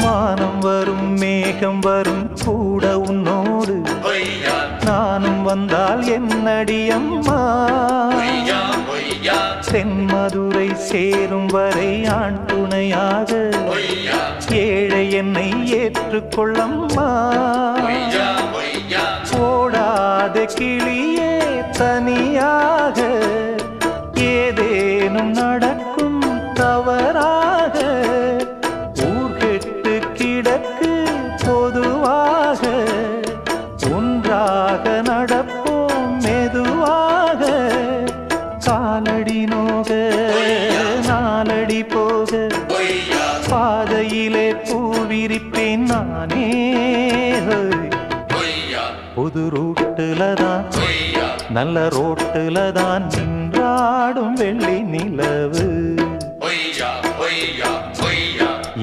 வானம் வரும் மேகம் வரும் கூட உன்னோடு நானும் வந்தால் என்னடியம்மா தென்மதுரை சேரும் வரை ஆண் துணையாக ஏழை என்னை ஏற்றுக்கொள்ளம்மா ஓடாத கிளியே தனியாக ஏதேனும் நடக்கும் தவறாக ஊர்கெட்டு கிடக்கு பொதுவாக ஒன்றாக நடப்போம் மெதுவாக காலடி நோக நாலடி போக பாதையிலே பூவிரிப்பேன் நானே புது ரூட்டுல தான் நல்ல ரோட்டுல தான் நின்றாடும் வெள்ளி நிலவு